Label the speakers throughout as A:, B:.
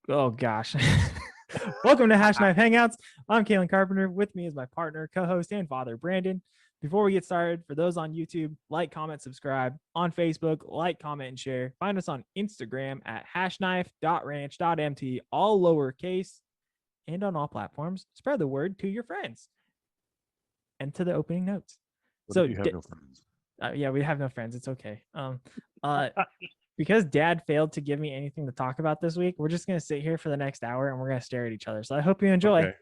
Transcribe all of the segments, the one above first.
A: Oh gosh. Welcome to Hashknife Hangouts. I'm Calen Carpenter. With me is my partner, co-host, and father, Brandon. Before we get started, for those on YouTube, like, comment, subscribe. On Facebook, like, comment, and share. Find us on Instagram at hashknife.ranch.mt, all lowercase, and on all platforms. Spread the word to your friends. And to the opening notes.
B: What if you have no friends?
A: Yeah, we have no friends. It's okay. Because Dad failed to give me anything to talk about this week, we're just going to sit here for the next hour and we're going to stare at each other. So I hope you enjoy.
B: Okay.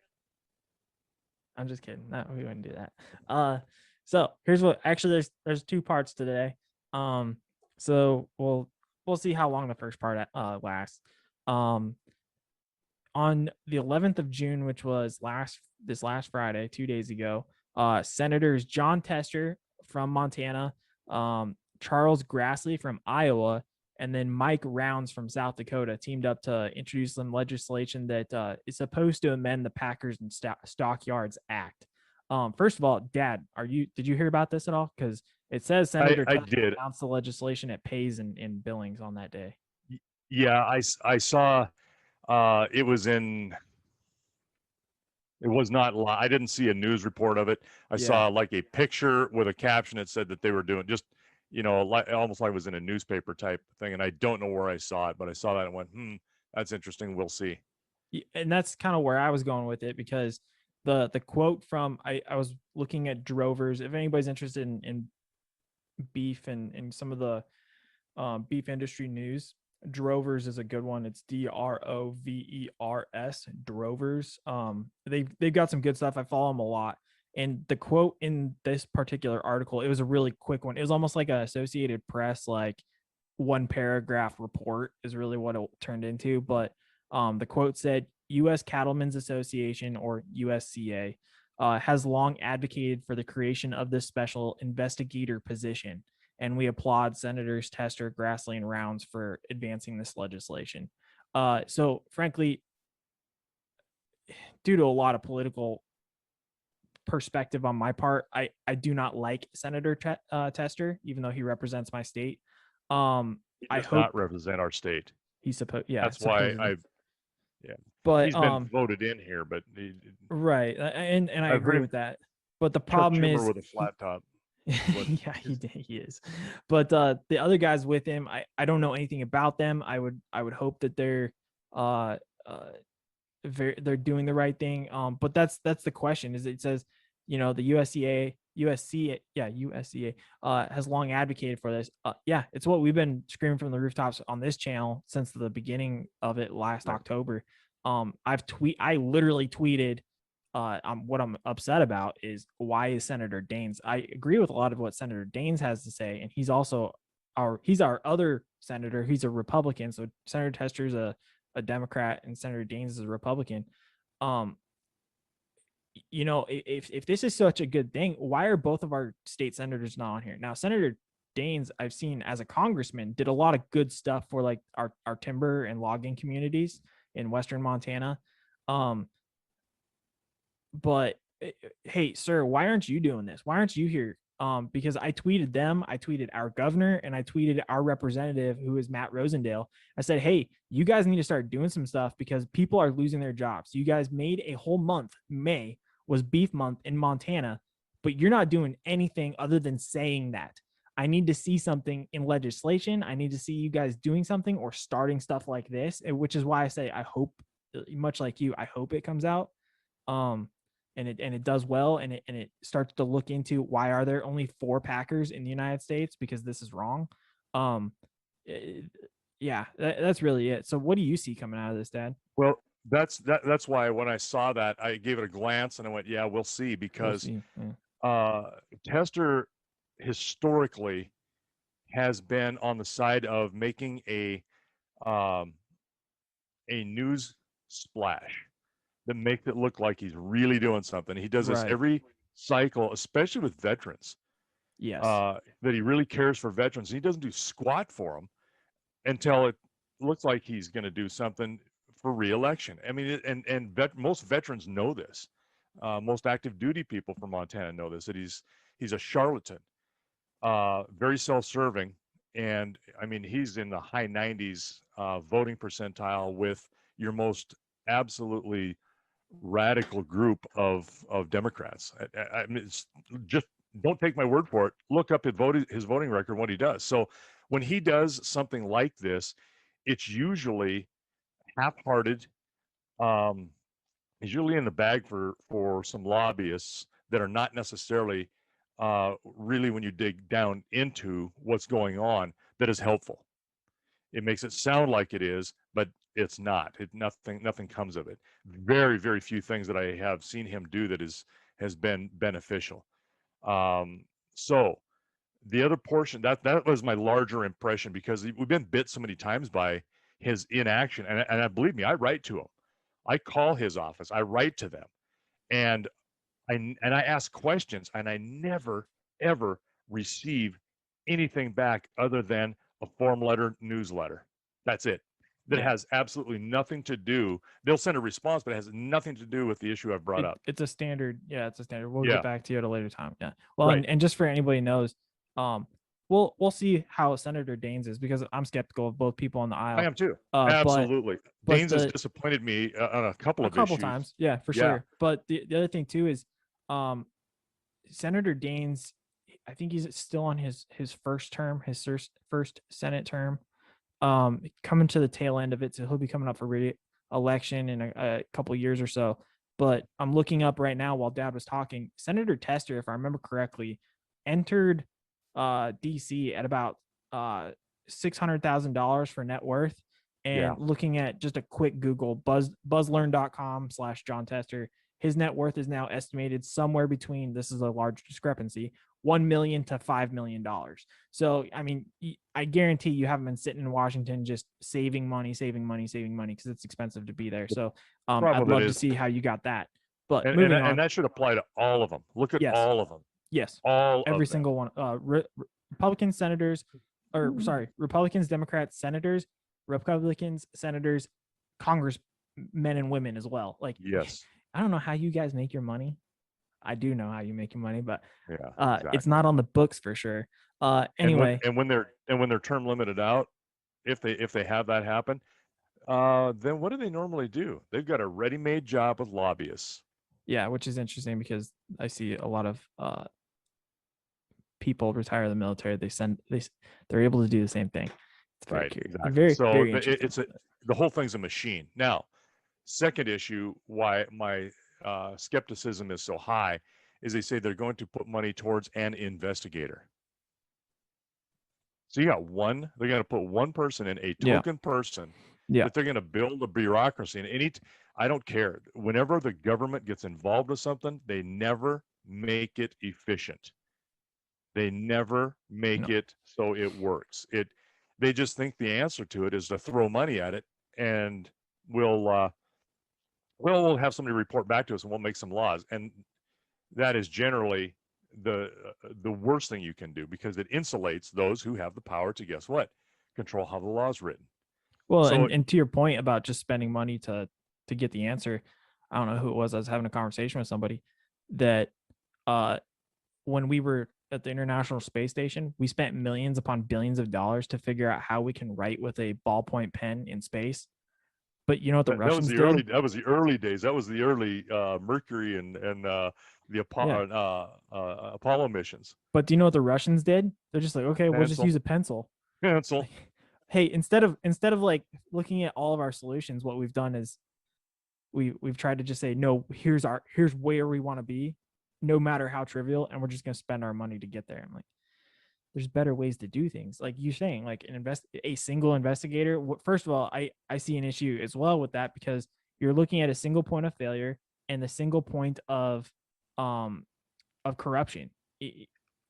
A: I'm just kidding. No, we wouldn't do that. So here's what actually there's two parts today. So we'll see how long the first part lasts. On the 11th of June, which was this last Friday, 2 days ago, Senators John Tester from Montana, Charles Grassley from Iowa, and then Mike Rounds from South Dakota teamed up to introduce some legislation that is supposed to amend the Packers and Stockyards Act. First of all, Dad, did you hear about this at all? Because it says Senator
B: I did
A: announced the legislation at Pays in Billings on that day.
B: Yeah, I saw. It was not live. I didn't see a news report of it. I saw like a picture with a caption that said that they were doing just, almost like it was in a newspaper type thing. And I don't know where I saw it, but I saw that and went, that's interesting. We'll see.
A: And that's kind of where I was going with it, because the quote from I was looking at Drovers. If anybody's interested in beef and some of the beef industry news, Drovers is a good one. It's Drovers, Drovers. They've got some good stuff. I follow them a lot. And the quote in this particular article, it was a really quick one. It was almost like an Associated Press, like one paragraph report is really what it turned into. But the quote said, U.S. Cattlemen's Association, or USCA, has long advocated for the creation of this special investigator position, and we applaud Senators Tester, Grassley, and Rounds for advancing this legislation. So frankly, due to a lot of political perspective on my part, I do not like Senator Tester, even though he represents my state.
B: He does not represent our state.
A: He's supposed, yeah.
B: That's why
A: but
B: he's been voted in here, but
A: right, and I agree with that. But the problem is
B: with a flat top.
A: Yeah, he is. But the other guys with him, I don't know anything about them. I would hope that they're they're doing the right thing. But that's the question. Is it says, the USCA has long advocated for this. It's what we've been screaming from the rooftops on this channel since the beginning of it last October. I literally tweeted, what I'm upset about is, why is Senator Daines? I agree with a lot of what Senator Daines has to say, and he's also he's our other senator. He's a Republican, so Senator Tester's a Democrat and Senator Daines is a Republican. If this is such a good thing, why are both of our state senators not on here? Now, Senator Daines, I've seen as a congressman, did a lot of good stuff for like our timber and logging communities in Western Montana. But hey, sir, why aren't you doing this? Why aren't you here? Because I tweeted them, I tweeted our governor, and I tweeted our representative, who is Matt Rosendale. I said, hey, you guys need to start doing some stuff because people are losing their jobs. You guys made a whole month. May was beef month in Montana, but you're not doing anything other than saying that. I need to see something in legislation. I need to see you guys doing something or starting stuff like this, which is why I say I hope, much like you, I hope it comes out. And it does well, and it starts to look into why are there only 4 Packers in the United States, because this is wrong. That's really it. So what do you see coming out of this, Dad?
B: Well, that's why when I saw that, I gave it a glance and I went, yeah, we'll see, because Tester historically has been on the side of making a news splash that makes it look like he's really doing something. He does this every cycle, especially with veterans.
A: Yes.
B: That he really cares for veterans. He doesn't do squat for them until it looks like he's going to do something for re-election. I mean, most veterans know this. Most active duty people from Montana know this, that he's a charlatan, very self-serving. And I mean, he's in the high 90s voting percentile with your most absolutely radical group of Democrats. I mean, it's just, don't take my word for it. Look up his voting record, what he does. So when he does something like this, it's usually half-hearted. He's usually in the bag for some lobbyists that are not necessarily really, when you dig down into what's going on, that is helpful. It makes it sound like it is, but it's not. Nothing comes of it. Very, very few things that I have seen him do that has been beneficial. So the other portion, that was my larger impression, because we've been bit so many times by his inaction, and believe me, I write to him. I call his office. I write to them, and I ask questions, and I never ever receive anything back other than a form letter newsletter. That's it. That
A: Yeah.
B: has absolutely nothing to do. They'll send a response, but it has nothing to do with the issue I've brought up.
A: It's a standard. Yeah, it's a standard. We'll
B: Yeah.
A: get back to you at a later time. Yeah. Well,
B: Right.
A: and just for anybody knows, we'll see how Senator Daines is, because I'm skeptical of both people on the
B: I
A: aisle.
B: am too.
A: But
B: Absolutely.
A: but
B: Daines has
A: the
B: disappointed me on a couple
A: a
B: of
A: couple
B: issues.
A: times, yeah, for
B: Yeah.
A: sure. But the other thing too is, Senator Daines, I think he's still on his first term, his first Senate term, coming to the tail end of it, so he'll be coming up for re-election in a couple years or so. But I'm looking up right now while Dad was talking. Senator Tester, if I remember correctly, entered DC at about $600,000 for net worth. And
B: Yeah.
A: looking at just a quick Google, buzzlearn.com/John Tester, his net worth is now estimated somewhere between, this is a large discrepancy, $1 million to $5 million. So, I mean, I guarantee you haven't been sitting in Washington just saving money, because it's expensive to be there. So, I'd love to see how you got that. But moving on,
B: and that should apply to all of them. Look at
A: yes,
B: all of them.
A: yes,
B: All
A: every
B: of them.
A: single one. Republicans, senators, or sorry, Republicans, Democrats, senators, Republicans, senators, congressmen and women as well. Like,
B: Yes.
A: I don't know how you guys make your money. I do know how you make your money, but
B: Yeah,
A: it's
B: exactly.
A: not on the books for sure. Anyway,
B: and when they're term limited out, if they have that happen, then what do they normally do? They've got a ready-made job with lobbyists.
A: yeah, which is interesting, because I see a lot of people retire the military. They're able to do the same thing. It's very
B: Right,
A: curious.
B: exactly.
A: Very,
B: So
A: very interesting.
B: it's the whole thing's a machine. Now, second issue why my skepticism is so high is they say they're going to put money towards an investigator. So they're going to put one person in, a token person,
A: Yeah.
B: that they're going to build a bureaucracy. And I don't care. Whenever the government gets involved with something, they never make it efficient. They never make it so it works. They just think the answer to it is to throw money at it, and we'll have somebody report back to us, and we'll make some laws. And that is generally the worst thing you can do, because it insulates those who have the power to, guess what, control how the law is written.
A: Well,
B: So
A: and to your point about just spending money to get the answer, I don't know who it was. I was having a conversation with somebody that when we were at the International Space Station, we spent millions upon billions of dollars to figure out how we can write with a ballpoint pen in space. But you know what the Russians did?
B: that was the early days. That was the early Mercury and the Apollo missions.
A: But do you know what the Russians did? They're just like, okay, we'll just use a pencil.
B: Pencil.
A: Hey, instead of like looking at all of our solutions, what we've done is we've tried to just say, no, here's where we want to be, no matter how trivial, and we're just gonna spend our money to get there. I'm like, there's better ways to do things. Like you're saying, like a single investigator. First of all, I see an issue as well with that, because you're looking at a single point of failure and the single point of corruption.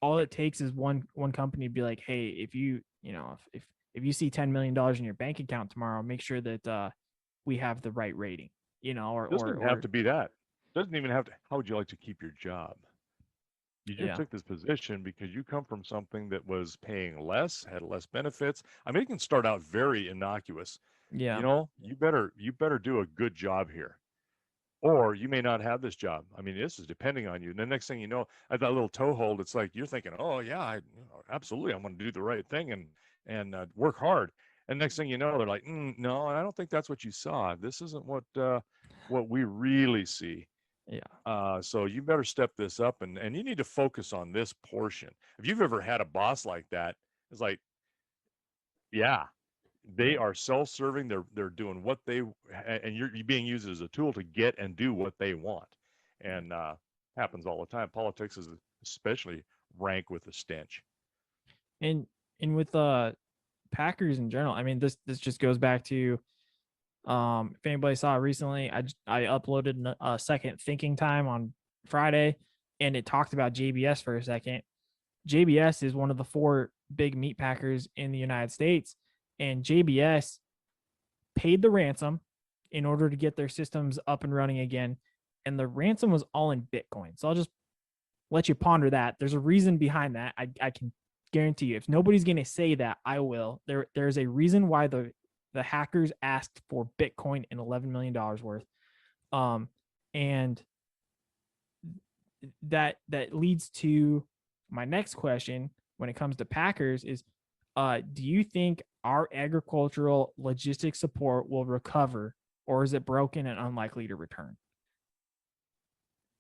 A: All it takes is one company to be like, hey, if you if you see $10 million in your bank account tomorrow, make sure that we have the right rating, or
B: It doesn't have to be that. It doesn't even have to. How would you like to keep your job? You just took this position because you come from something that was paying less, had less benefits. I mean, it can start out very innocuous.
A: Yeah.
B: You better do a good job here, or you may not have this job. I mean, this is depending on you. And the next thing you know, at that little toehold, it's like you're thinking, oh yeah, absolutely, I'm going to do the right thing and work hard. And next thing you know, they're like, no, I don't think that's what you saw. This isn't what we really see.
A: Yeah.
B: So you better step this up, and you need to focus on this portion. If you've ever had a boss like that, it's like, yeah, they
A: Yeah.
B: are self-serving. They're doing what they, and you're being used as a tool to get and do what they want, and happens all the time. Politics is especially rank with the stench.
A: And with Packers in general, I mean, this just goes back to if anybody saw it recently, I uploaded a second thinking time on Friday, and it talked about JBS for a second. JBS is one of the 4 big meat packers in the United States, and JBS paid the ransom in order to get their systems up and running again, and the ransom was all in Bitcoin. So I'll just let you ponder that. There's a reason behind that. I can guarantee you, if nobody's going to say that, I will. There's a reason why the hackers asked for Bitcoin and $11 million worth. And that leads to my next question when it comes to Packers is, do you think our agricultural logistics support will recover, or is it broken and unlikely to return?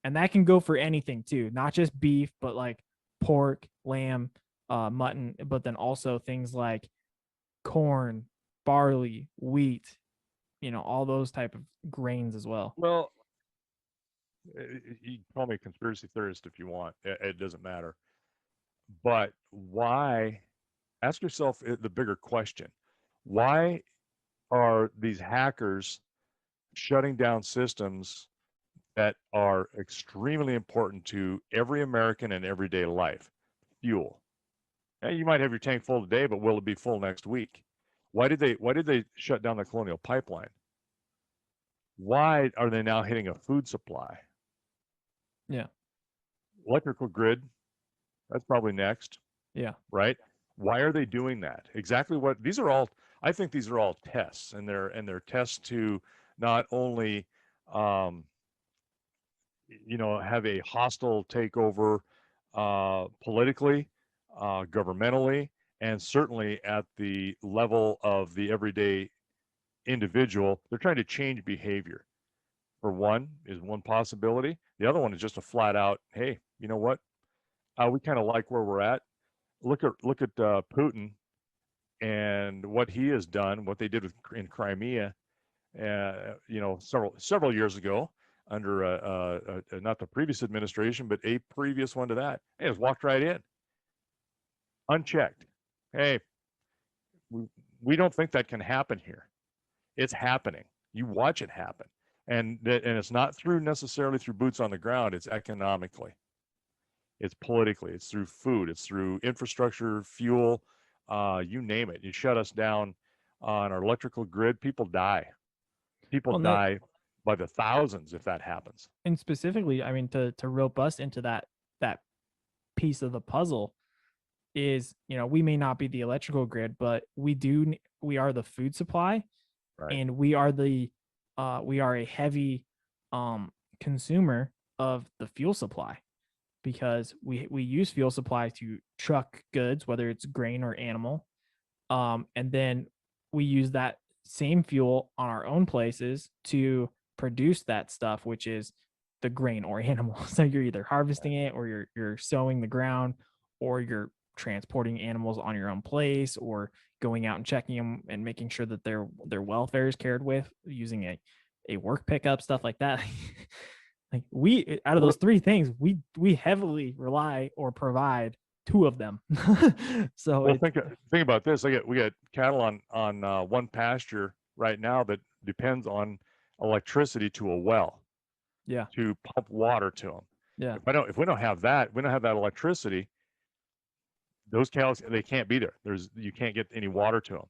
A: And that can go for anything too, not just beef, but like pork, lamb, mutton, but then also things like corn, barley, wheat, all those type of grains as well.
B: Well, you can call me a conspiracy theorist if you want. It doesn't matter. But why? Ask yourself the bigger question: why are these hackers shutting down systems that are extremely important to every American and everyday life? Fuel. Yeah, you might have your tank full today, but will it be full next week? Why did they shut down the Colonial Pipeline? Why are they now hitting a food supply?
A: Yeah.
B: Electrical grid, that's probably next,
A: Yeah.
B: right? Why are they doing that? Exactly what these are all. I think these are all tests, and they're tests to not only have a hostile takeover politically, governmentally, and certainly at the level of the everyday individual. They're trying to change behavior. For one is one possibility. The other one is just a flat out, hey, you know what? We kind of like where we're at. Look at Putin and what he has done, what they did in Crimea, several years ago under not the previous administration, but a previous one to that. Hey, just walked right in, unchecked. Hey, we don't think that can happen here. It's happening. You watch it happen, and it's not necessarily through boots on the ground. It's economically, it's politically, it's through food, it's through infrastructure, fuel, you name it. You shut us down on our electrical grid, people die. People
A: Well, no,
B: die by the thousands if that happens.
A: and specifically, I mean, to rope us into that piece of the puzzle is, we may not be the electrical grid, but we are the food supply,
B: Right.
A: and we are a heavy consumer of the fuel supply, because we use fuel supply to truck goods, whether it's grain or animal, and then we use that same fuel on our own places to produce that stuff, which is the grain or animal. So you're either harvesting it, or you're sowing the ground, or you're transporting animals on your own place, or going out and checking them and making sure that their welfare is cared with using a work pickup, stuff like that. Like, we, out of those 3 things, we heavily rely or provide 2 of them. So
B: well, think about this. We got cattle on one pasture right now that depends on electricity to a well.
A: Yeah.
B: To pump water to them.
A: Yeah.
B: If we don't have that electricity, those cows, they can't be there. You can't get any water to them.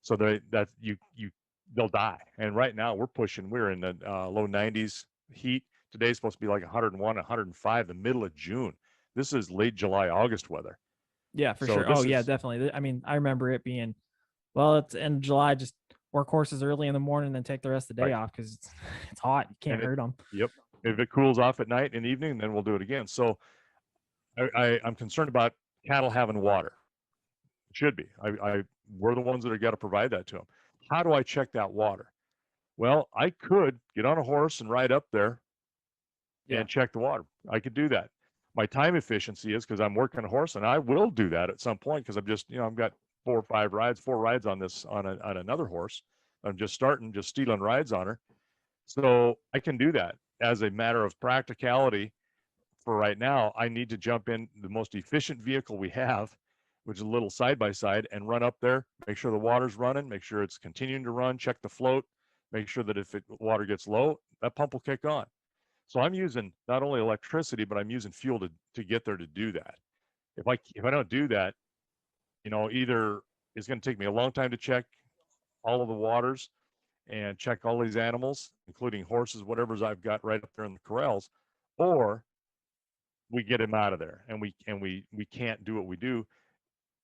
B: So they'll die. And right now we're in the low 90s heat. Today's supposed to be like 101, 105, the middle of June. This is late July, August weather.
A: Yeah, for sure. Oh yeah, definitely. I mean, I remember it being, well, it's in July, just work horses early in the morning and then take the rest of the day off because it's hot. You can't hurt them.
B: Yep. If it cools off at night and evening, then we'll do it again. So I'm concerned about cattle having water. Should be. We're the ones that have got to provide that to them. How do I check that water? Well, I could get on a horse and ride up there
A: Yeah.
B: and check the water. I could do that. My time efficiency is because I'm working a horse, and I will do that at some point because I'm just, I've got 4 rides on this on another horse. I'm just starting, just stealing rides on her, so I can do that as a matter of practicality. For right now, I need to jump in the most efficient vehicle we have, which is a little side by side, and run up there, make sure the water's running, make sure it's continuing to run, check the float, make sure that if water gets low, that pump will kick on. So I'm using not only electricity, but I'm using fuel to get there to do that. If I don't do that, either it's going to take me a long time to check all of the waters and check all these animals, including horses, whatever's I've got right up there in the corrals, or we get him out of there and we can't do what we do,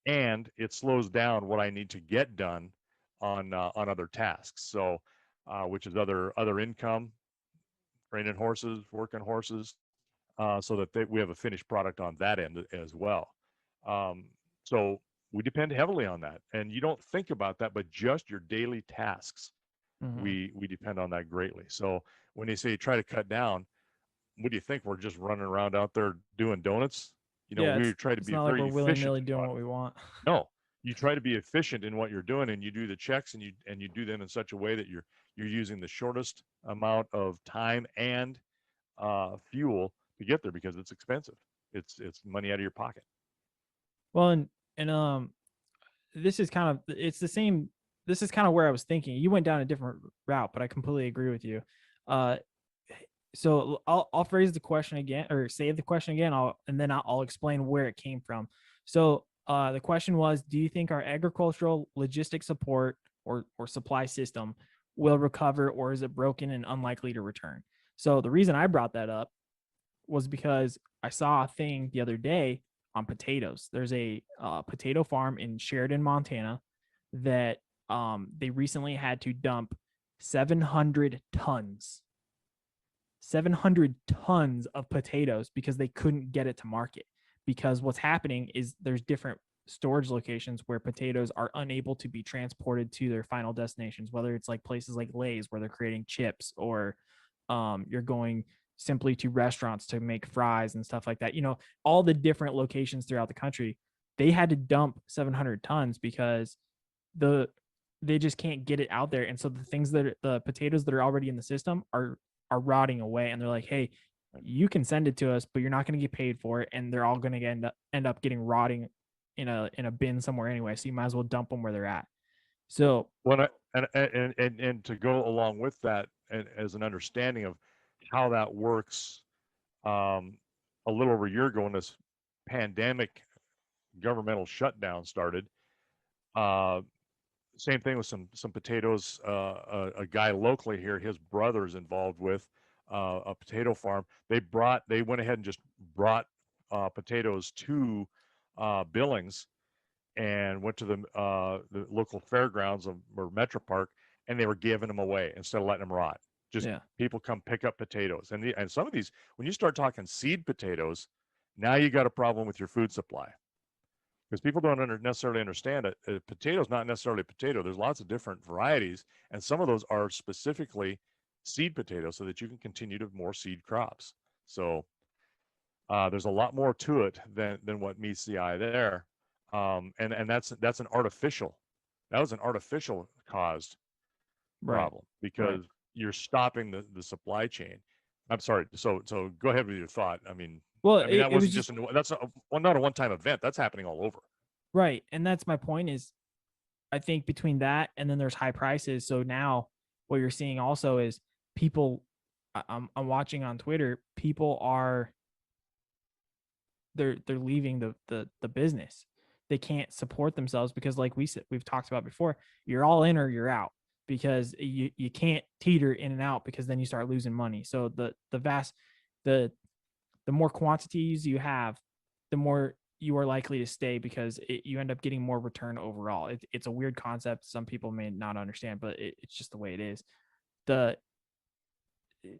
B: and it slows down what I need to get done on other tasks. So, which is other income, training horses, working horses, so that we have a finished product on that end as well. Um, so we depend heavily on that, and you don't think about that, but just your daily tasks,
A: Mm-hmm.
B: we depend on that greatly. So when you say try to cut down, what do you think? We're just running around out there doing donuts?
A: Yeah,
B: We try to
A: it's
B: be
A: not like
B: very
A: we're willy
B: efficient
A: nilly
B: in
A: doing
B: what.
A: what we want.
B: No, you try to be efficient in what you're doing, and you do the checks, and you do them in such a way that you're using the shortest amount of time and fuel to get there because it's expensive. It's money out of your pocket.
A: Well, and this is kind of it's the same. This is kind of where I was thinking. You went down a different route, but I completely agree with you. Uh, so I'll phrase the question again, or say the question again. I'll explain where it came from. So the question was, do you think our agricultural logistic support or supply system will recover, or is it broken and unlikely to return? So the reason I brought that up was because I saw a thing the other day on potatoes. There's a potato farm in Sheridan, Montana, that they recently had to dump 700 tons 700 tons of potatoes because they couldn't get it to market. Because what's happening is there's different storage locations where potatoes are unable to be transported to their final destinations, whether it's like places like Lay's where they're creating chips, or you're going simply to restaurants to make fries and stuff like that. All the different locations throughout the country, they had to dump 700 tons because the they just can't get it out there. And so the potatoes that are already in the system are rotting away, and they're like, hey, you can send it to us, but you're not going to get paid for it, and they're all going to end up getting rotting in a bin somewhere anyway, so you might as well dump them where they're at. So
B: Well, and to go along with that, and as an understanding of how that works, a little over a year ago when this pandemic governmental shutdown started, uh, same thing with some potatoes. A guy locally here, his brother's involved with a potato farm. They went ahead and just brought potatoes to Billings and went to the local fairgrounds or Metro Park, and they were giving them away instead of letting them rot. Just
A: yeah,
B: people come pick up potatoes, and some of these, when you start talking seed potatoes, now you got a problem with your food supply because people don't necessarily understand it. A potato is not necessarily a potato. There's lots of different varieties, and some of those are specifically seed potatoes so that you can continue to have more seed crops. So there's a lot more to it than what meets the eye there, and that's an artificial. That was an artificial caused
A: right,
B: problem
A: right.
B: because you're stopping the supply chain. I'm sorry. So go ahead with your thought.
A: Well,
B: That
A: it was
B: wasn't
A: just
B: just that's not a one-time event. That's happening all over.
A: right, and that's my point. Is I think between that and then there's high prices. So now what you're seeing also is people. I'm watching on Twitter. People are they're leaving the business. They can't support themselves because, like we've talked about before, you're all in or you're out, because you can't teeter in and out, because then you start losing money. So the more quantities you have, the more you are likely to stay, because you end up getting more return overall. It's a weird concept. Some people may not understand, but it's just the way it is. The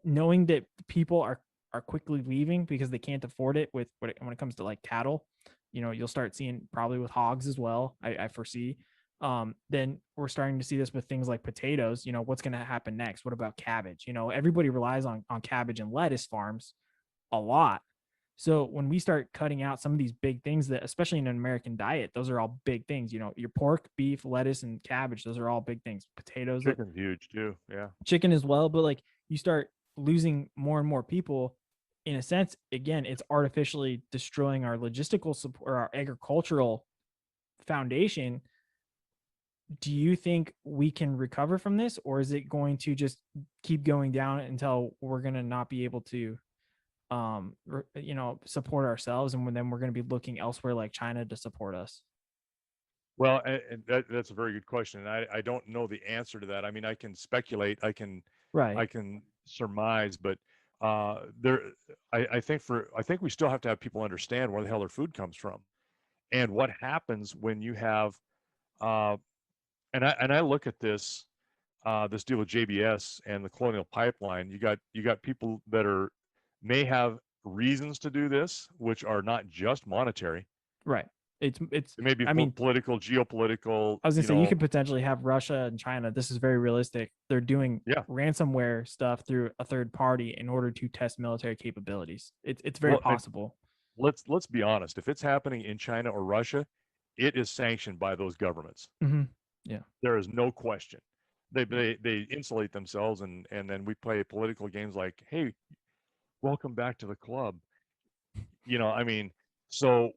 A: Knowing that people are quickly leaving because they can't afford it when it comes to like cattle, you'll start seeing probably with hogs as well. I foresee. Then we're starting to see this with things like potatoes. What's going to happen next? What about cabbage? Everybody relies on cabbage and lettuce farms a lot. So when we start cutting out some of these big things that, especially in an American diet, those are all big things. Your pork, beef, lettuce, and cabbage, those are all big things. Potatoes,
B: Chicken's huge too. Yeah.
A: chicken as well. But like you start losing more and more people, in a sense, again, it's artificially destroying our logistical support, our agricultural foundation. Do you think we can recover from this, or is it going to just keep going down until we're going to not be able to support ourselves, and then we're going to be looking elsewhere like China to support us?
B: Well, and that's a very good question, and I don't know the answer to that. I mean, I can speculate, I
A: Right.
B: can surmise, but there, I think we still have to have people understand where the hell their food comes from, and what happens when you have, uh, and I look at this this deal with JBS and the Colonial Pipeline. You got people that may have reasons to do this, which are not just monetary.
A: Right. It's
B: It may be
A: I mean,
B: political, geopolitical,
A: I was gonna say you could potentially have Russia and China. This is very realistic. They're doing
B: yeah.
A: ransomware stuff through a third party in order to test military capabilities. It's very
B: Well,
A: possible.
B: let's be honest. If it's happening in China or Russia, it is sanctioned by those governments.
A: Mm-hmm. Yeah.
B: There is no question. They insulate themselves, and then we play political games like, hey, welcome back to the club. I mean, so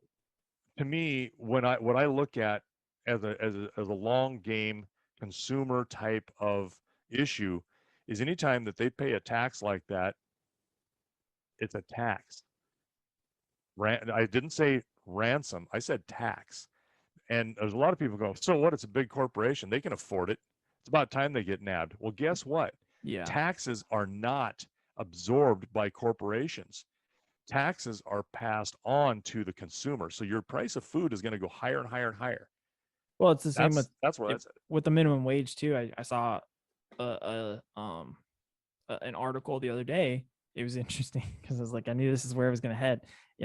B: to me, what I look at as a long game consumer type of issue is anytime that they pay a tax like that, it's a tax. I didn't say ransom, I said tax. And there's a lot of people go, so what? It's a big corporation. They can afford it. It's about time they get nabbed. Well, guess what?
A: Yeah.
B: Taxes are not absorbed by corporations. Taxes are passed on to the consumer. So your price of food is going to go higher and higher and higher.
A: Well, it's the same
B: That's where that's at.
A: with the minimum wage too. I saw an article the other day. It was interesting because I was like, I knew this is where I was going to head.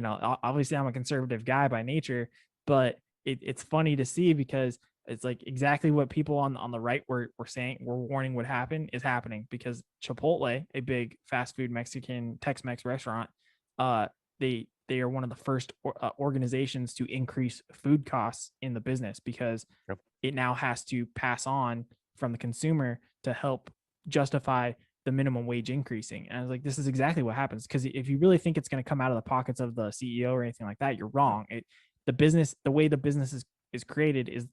A: Obviously I'm a conservative guy by nature, but it's funny to see because it's like exactly what people on the right were saying, were warning would happen is happening, because Chipotle, a big fast food Mexican Tex-Mex restaurant, they are one of the first organizations to increase food costs in the business, because
B: Yep.
A: it now has to pass on from the consumer to help justify the minimum wage increasing. And I was like, this is exactly what happens. Because if you really think it's going to come out of the pockets of the CEO or anything like that, you're wrong. The way the business is created is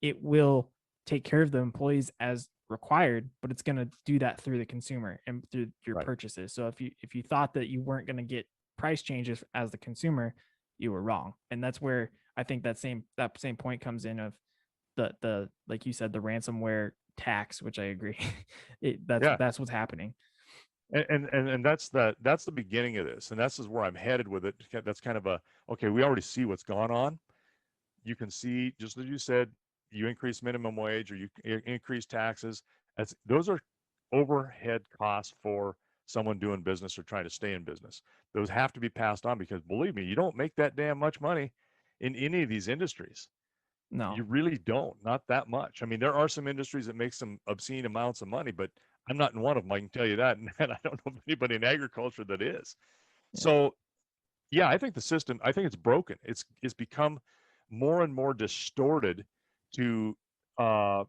A: it will take care of the employees as required, but it's going to do that through the consumer and through your
B: Right.
A: purchases. So if you thought that you weren't going to get price changes as the consumer, you were wrong. And that's where I think that same point comes in of the like you said, the ransomware tax, which I agree.
B: Yeah.
A: That's what's happening.
B: And that's the beginning of this, and that's is where I'm headed with it. That's kind of okay. We already see what's gone on. You can see, just as you said, you increase minimum wage or you increase taxes. Those are overhead costs for someone doing business or trying to stay in business. Those have to be passed on, because believe me, you don't make that damn much money in any of these industries.
A: No.
B: You really don't, not that much. I mean, there are some industries that make some obscene amounts of money, but I'm not in one of them. I can tell you that, and I don't know anybody in agriculture that is.
A: Yeah.
B: So, yeah, I think the system, I think it's broken. It's become more and more distorted to have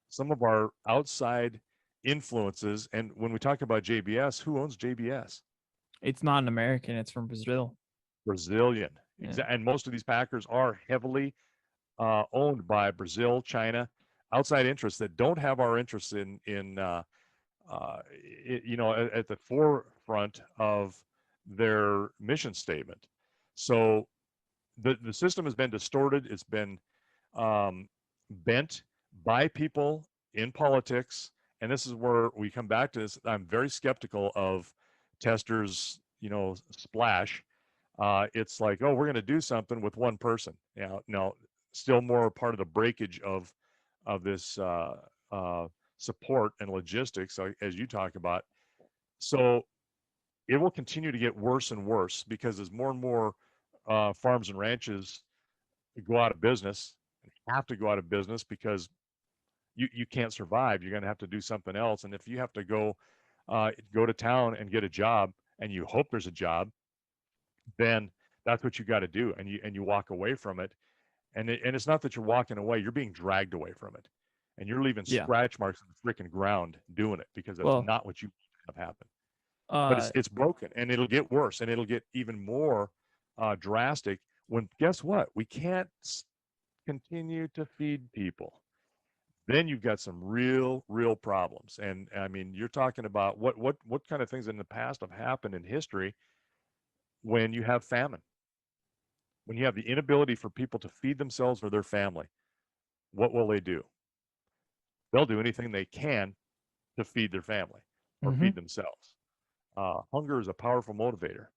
B: some of our outside influences. And when we talk about JBS, who owns JBS?
A: It's not an American, it's from Brazil.
B: Brazilian.
A: Yeah.
B: And most of these packers are heavily owned by Brazil, China, outside interests that don't have our interests at the forefront of their mission statement. So the system has been distorted. It's been bent by people in politics, and this is where we come back to this. I'm very skeptical of Tester's, splash. It's like, oh, we're going to do something with one person. No, still more part of the breakage of this support and logistics, as you talk about. So it will continue to get worse and worse, because as more and more farms and ranches go out of business, have to go out of business because you can't survive. You're going to have to do something else. And if you have to go to town and get a job, and you hope there's a job, then that's what you got to do. And you walk away from it. And it's not that you're walking away; you're being dragged away from it, and you're leaving
A: Yeah.
B: scratch marks in the freaking ground doing it because that's
A: Well,
B: not what you have happen. But it's broken, and it'll get worse, and it'll get even more drastic when, guess what? We can't continue to feed people. Then you've got some real problems. And I mean, you're talking about what kind of things in the past have happened in history when you have famine, when you have the inability for people to feed themselves or their family. What will they do? They'll do anything they can to feed their family or
A: mm-hmm.
B: feed themselves. Hunger is a powerful motivator.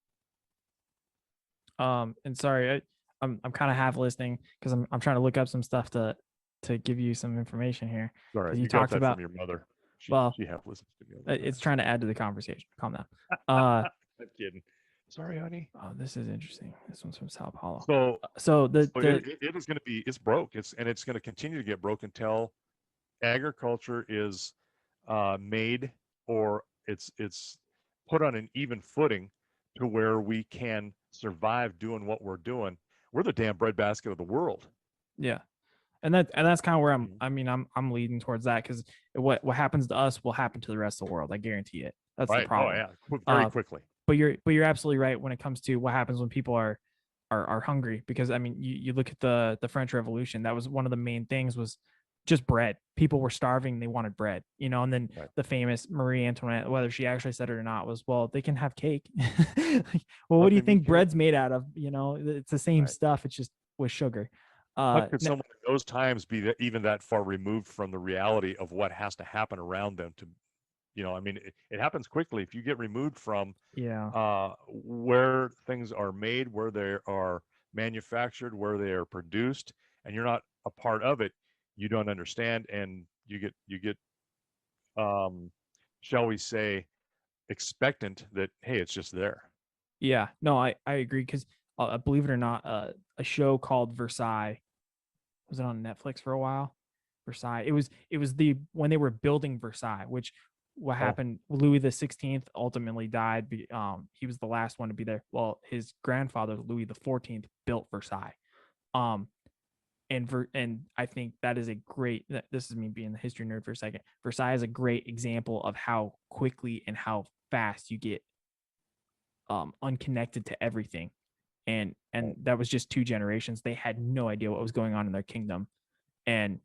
A: And sorry, I'm kind of half listening because I'm trying to look up some stuff to give you some information here.
B: Sorry,
A: You
B: you got
A: talked
B: that
A: about,
B: from your mother. She half listens to me.
A: It's trying to add to the conversation. Calm down.
B: I'm kidding. Sorry, honey.
A: Oh, this is interesting. This one's from Sao Paulo.
B: So
A: the
B: it is going to be, it's broke. It's going to continue to get broke until agriculture is made, or it's put on an even footing to where we can survive doing what we're doing. We're the damn breadbasket of the world.
A: Yeah. And that's kind of where I'm leading towards that, because what happens to us will happen to the rest of the world. I guarantee it. That's
B: right.
A: the problem.
B: Oh yeah, very quickly.
A: But you're absolutely right when it comes to what happens when people are hungry. Because I mean, you look at the French Revolution. That was one of the main things, was just bread. People were starving, they wanted bread, and then the famous Marie Antoinette, whether she actually said it or not, was, well, they can have cake. Well, what do you think bread's made out of? It's the same stuff, it's just with sugar.
B: How could someone in those times be even that far removed from the reality of what has to happen around them to, I mean, it happens quickly if you get removed from where things are made, where they are manufactured, where they are produced, and you're not a part of it. You don't understand, and you get shall we say, expectant that, hey, it's just there.
A: Yeah, no, I agree, because believe it or not, a show called Versailles, was it on Netflix for a while? Versailles. It was when they were building Versailles, which what happened, Louis the 16th ultimately died. He was the last one to be there. Well, his grandfather, Louis the 14th, built Versailles. And I think that is a great, this is me being the history nerd for a second. Versailles is a great example of how quickly and how fast you get unconnected to everything. And that was just 2 generations. They had no idea what was going on in their kingdom. And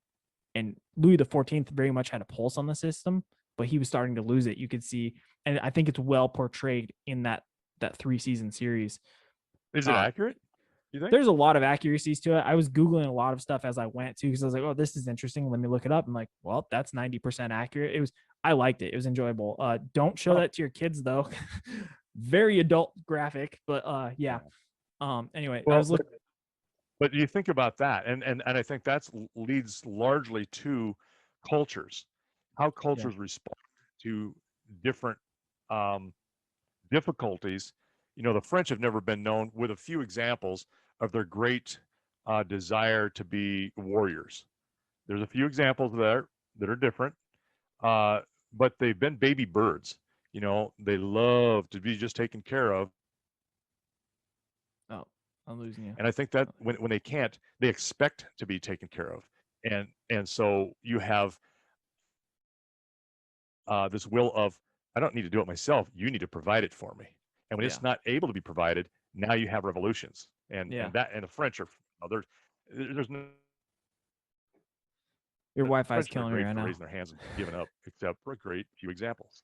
A: Louis the 14th very much had a pulse on the system, but he was starting to lose it. You could see, and I think it's well portrayed in that 3-season series.
B: Is it accurate? You think?
A: There's a lot of accuracies to it. I was Googling a lot of stuff as I went to, because I was like, oh, this is interesting. Let me look it up. I'm like, well, that's 90% accurate. I liked it. It was enjoyable. Don't show that to your kids though. Very adult graphic, but yeah. Anyway,
B: well,
A: I was looking.
B: But you think about that, and I think that leads largely to cultures, how cultures respond to different difficulties. The French have never been known, with a few examples, of their great desire to be warriors. There's a few examples there that are different, but they've been baby birds. They love to be just taken care of.
A: Oh, I'm losing you.
B: And I think that when they can't, they expect to be taken care of. And so you have this will of, I don't need to do it myself. You need to provide it for me. And when it's not able to be provided, now you have revolutions. And the French are, there's no.
A: Your Wi-Fi is killing me right now.
B: Raising their hands and giving up, except for a great few examples.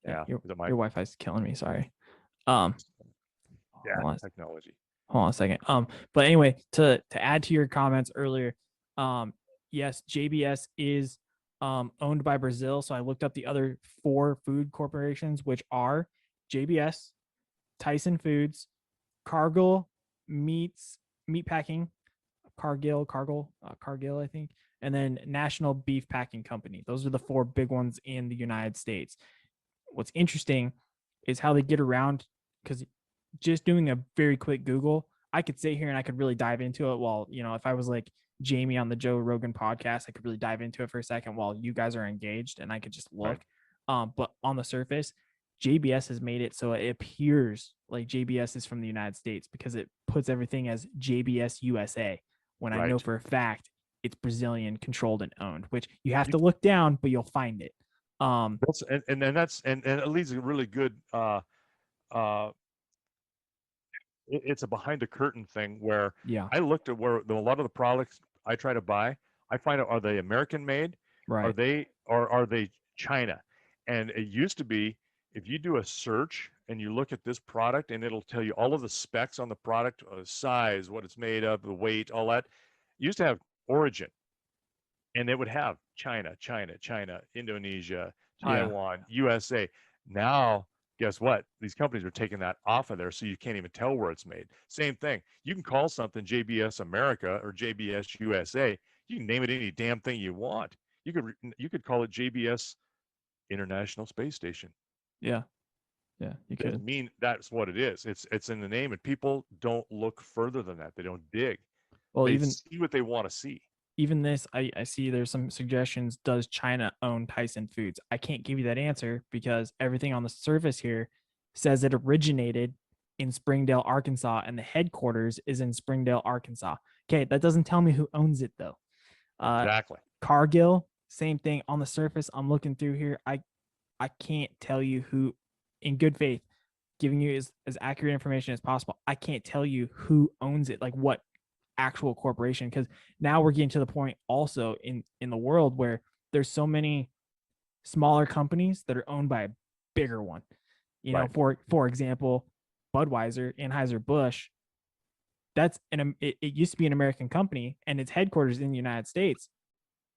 B: Yeah,
A: your Wi-Fi is killing me. Sorry.
B: Technology.
A: Hold on a second. But anyway, to add to your comments earlier, yes, JBS is owned by Brazil. So I looked up the other 4 food corporations, which are JBS, Tyson Foods, Cargill Meat Packing, Cargill, I think, and then National Beef Packing Company. Those are the 4 big ones in the United States. What's interesting is how they get around, because just doing a very quick Google, I could sit here and I could really dive into it. While, if I was like Jamie on the Joe Rogan podcast, I could really dive into it for a second while you guys are engaged, and I could just look. But on the surface, JBS has made it so it appears like JBS is from the United States because it puts everything as JBS USA, when I know for a fact it's Brazilian controlled and owned, which you have to look down, but you'll find it.
B: And it leads a really good it's a behind the curtain thing where I looked at where a lot of the products I try to buy, I find out, are they American made? Are they China? And it used to be, if you do a search and you look at this product, and it'll tell you all of the specs on the product, size, what it's made of, the weight, all that. It used to have origin, and it would have China, Indonesia, Taiwan, USA. Now, guess what? These companies are taking that off of there, so you can't even tell where it's made. Same thing. You can call something JBS America or JBS USA. You can name it any damn thing you want. You could call it JBS International Space Station.
A: Yeah, you could.
B: Doesn't mean that's what it is. It's in the name, and people don't look further than that. They don't dig.
A: Well,
B: they
A: even
B: see what they want to see.
A: Even this, I see there's some suggestions. Does China own Tyson Foods? I can't give you that answer because everything on the surface here says it originated in Springdale, Arkansas, and the headquarters is in Springdale, Arkansas. Okay, that doesn't tell me who owns it though.
B: Exactly.
A: Cargill, same thing. On the surface, I'm looking through here. I can't tell you who, in good faith, giving you as accurate information as possible. I can't tell you who owns it, like what actual corporation, because now we're getting to the point also in the world where there's so many smaller companies that are owned by a bigger one. For example, Budweiser, Anheuser-Busch, it used to be an American company and its headquarters in the United States,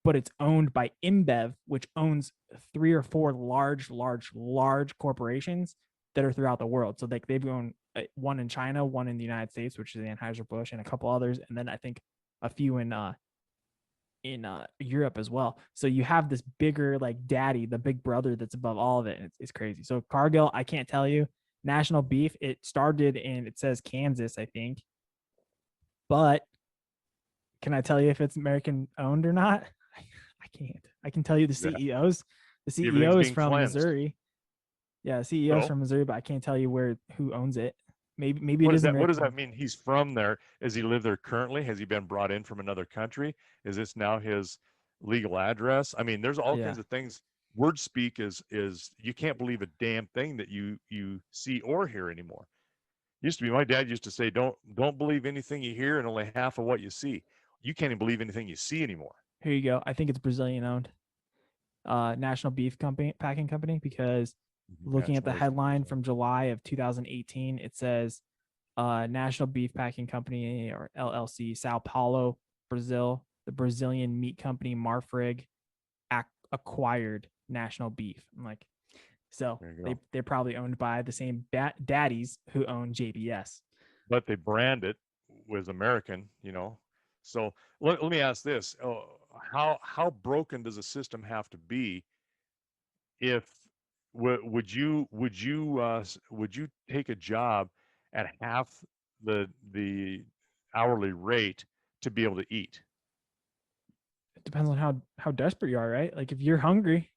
A: but it's owned by InBev, which owns 3 or 4 large corporations that are throughout the world. So they've owned one in China, one in the United States, which is Anheuser-Busch, and a couple others, and then I think a few in Europe as well. So you have this bigger, like, daddy, the big brother that's above all of it, and it's crazy. So Cargill, I can't tell you. National Beef, it started in, it says Kansas, I think, but can I tell you if it's American owned or not? I can't. I can tell you the CEOs. The CEO is from Missouri. Yeah, CEO's from Missouri, but I can't tell you who owns it. Maybe it is American.
B: What does that mean? He's from there. Does he live there currently? Has he been brought in from another country? Is this now his legal address? I mean, there's all kinds of things. Word speak is you can't believe a damn thing that you see or hear anymore. Used to be, my dad used to say, don't believe anything you hear and only half of what you see. You can't even believe anything you see anymore.
A: Here you go. I think it's Brazilian owned. National Beef Packing Company, because looking at the headline from July of 2018, it says National Beef Packing Company, or LLC, Sao Paulo, Brazil. The Brazilian meat company Marfrig acquired National Beef. I'm like, so they're probably owned by the same daddies who own JBS.
B: But they brand it with American, So let me ask this: how broken does a system have to be? If would you take a job at half the hourly rate to be able to eat?
A: It depends on how desperate you are, right? Like, if you're hungry,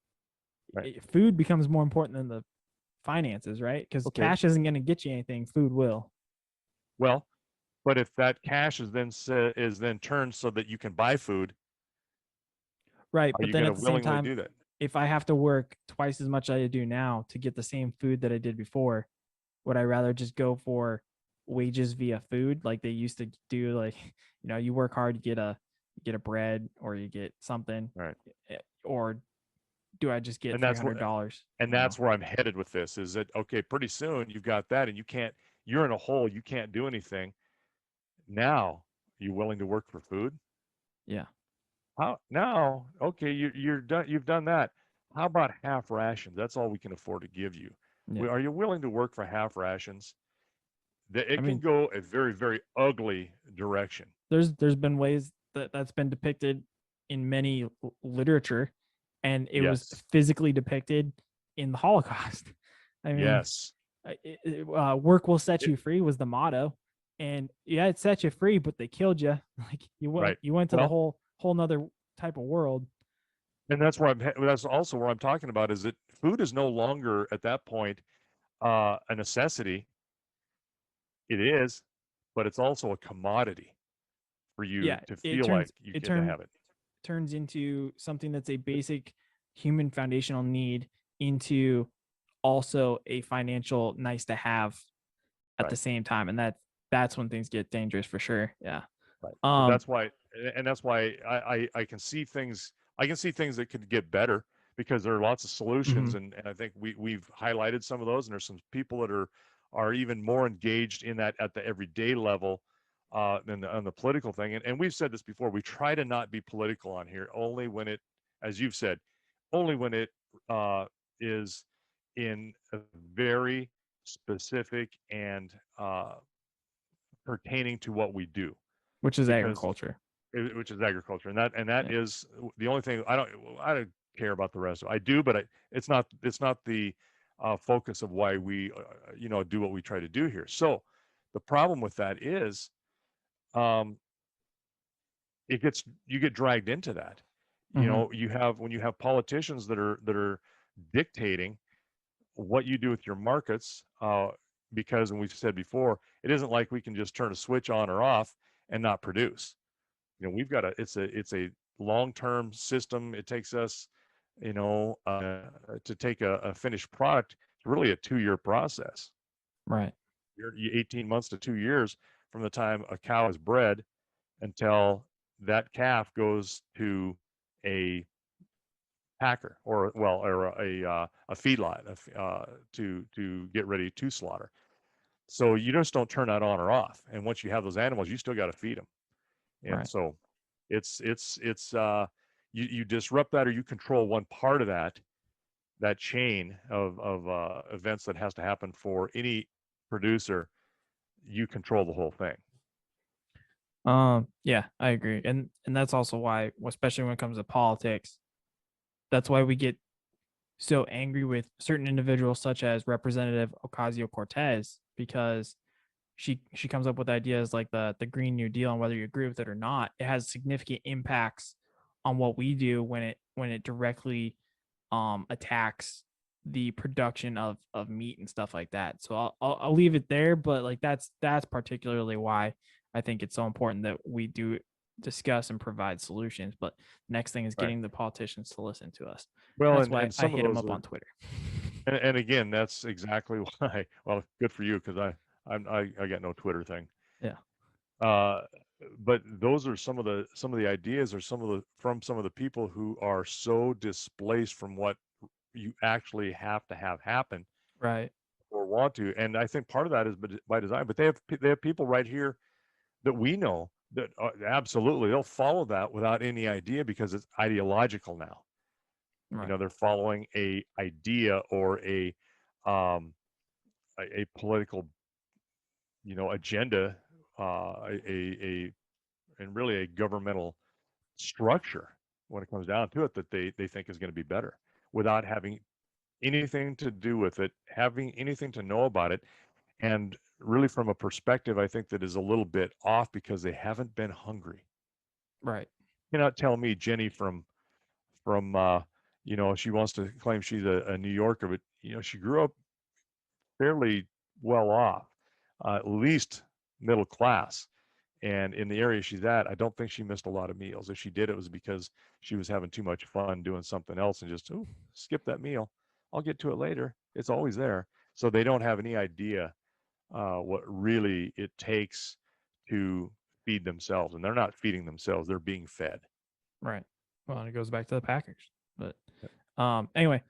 A: food becomes more important than the finances, right? Because cash isn't going to get you anything, food will.
B: Well, but if that cash is then turned so that you can buy food,
A: right? But then at the same time,
B: do that?
A: If I have to work twice as much as I do now to get the same food that I did before, would I rather just go for wages via food like they used to do? Like, you work hard, you get a bread, or you get something,
B: right?
A: Or do I just get $300?
B: And that's where I'm headed with this. Is that okay? Pretty soon you've got that, and you're in a hole. You can't do anything. Now, are you willing to work for food?
A: Yeah.
B: How now? Okay, you're done. You've done that. How about half rations? That's all we can afford to give you. Yeah. Are you willing to work for half rations? It can go a very, very ugly direction.
A: There's been ways that's been depicted in many literature, and it was physically depicted in the Holocaust. I mean, work will set you free was the motto, and yeah, it set you free, but they killed you. Like
B: Right.
A: you went to the
B: Well,
A: whole nother type of world.
B: and that's also where I'm talking about is that food is no longer at that point a necessity. It is, but it's also a commodity for you
A: Yeah,
B: to
A: it
B: feel like you
A: it
B: get to
A: turn
B: have it.
A: turns into something that's a basic human foundational need into also a financial nice to have at the
B: Right.
A: same time, and that's when things get dangerous for sure. Yeah.
B: Right. So
A: Um.
B: that's why, and that's why I can see things. I can see things that could get better because there are lots of solutions,
A: Mhm.
B: and I think we've highlighted some of those, and there's some people that are even more engaged in that at the everyday level than on the political thing. And we've said this before. We try to not be political on here, only when it, as you've said, only when it is in a very specific and pertaining to what we do,
A: Which is
B: because
A: agriculture.
B: which is agriculture, and that
A: Yeah.
B: is the only thing. I don't care about the rest. I do, but it's not the focus of why we do what we try to do here. So the problem with that is um, you get dragged into that.
A: Mhm.
B: You have when you have politicians that are dictating what you do with your markets, because, and we've said before, it isn't like we can just turn a switch on or off and not produce. We've got it's a long-term system. It takes us, to take a finished product. It's really a 2-year process.
A: Right.
B: You're 18 months to 2 years from the time a cow is bred until that calf goes to a packer or a feedlot to get ready to slaughter. So you just don't turn that on or off. And once you have those animals, you still got to feed them. And
A: Right.
B: so it's you disrupt that, or you control one part of that chain of events that has to happen for any producer. You control the whole thing.
A: Yeah, I agree. And that's also why, especially when it comes to politics, that's why we get so angry with certain individuals such as Representative Ocasio-Cortez, because she comes up with ideas like the Green New Deal, and whether you agree with it or not, it has significant impacts on what we do when it directly attacks the production of meat and stuff like that. So I'll leave it there, but like that's particularly why I think it's so important that we do discuss and provide solutions. But next thing is
B: Right.
A: getting the politicians to listen to us.
B: Well,
A: That's
B: and
A: why
B: and
A: I
B: some of
A: hit them
B: those
A: up
B: are,
A: on Twitter.
B: and again, that's exactly why. Well, good for you, because I got no Twitter thing.
A: Yeah.
B: Uh, but those are some of the ideas, or some of the people who are so displaced from what you actually have to have happen
A: Right.
B: or want to. And I think part of that is by design. But they have people right here that we know that absolutely they'll follow that without any idea, because it's ideological now.
A: Right.
B: They're following a idea or um, a political agenda, a and really a governmental structure, when it comes down to it, that they think is going to be better, without having anything to do with it, having anything to know about it. And really, from a perspective, I think that is a little bit off, because they haven't been hungry.
A: Right.
B: You cannot tell me Jenny from she wants to claim she's a New Yorker, but she grew up fairly well off, at least middle class. And in the area she's at, I don't think she missed a lot of meals. If she did, it was because she was having too much fun doing something else and just, oh, skip that meal. I'll get to it later. It's always there. So they don't have any idea what really it takes to feed themselves. And they're not feeding themselves, they're being fed.
A: Right. Well, and it goes back to the Packers. But anyway,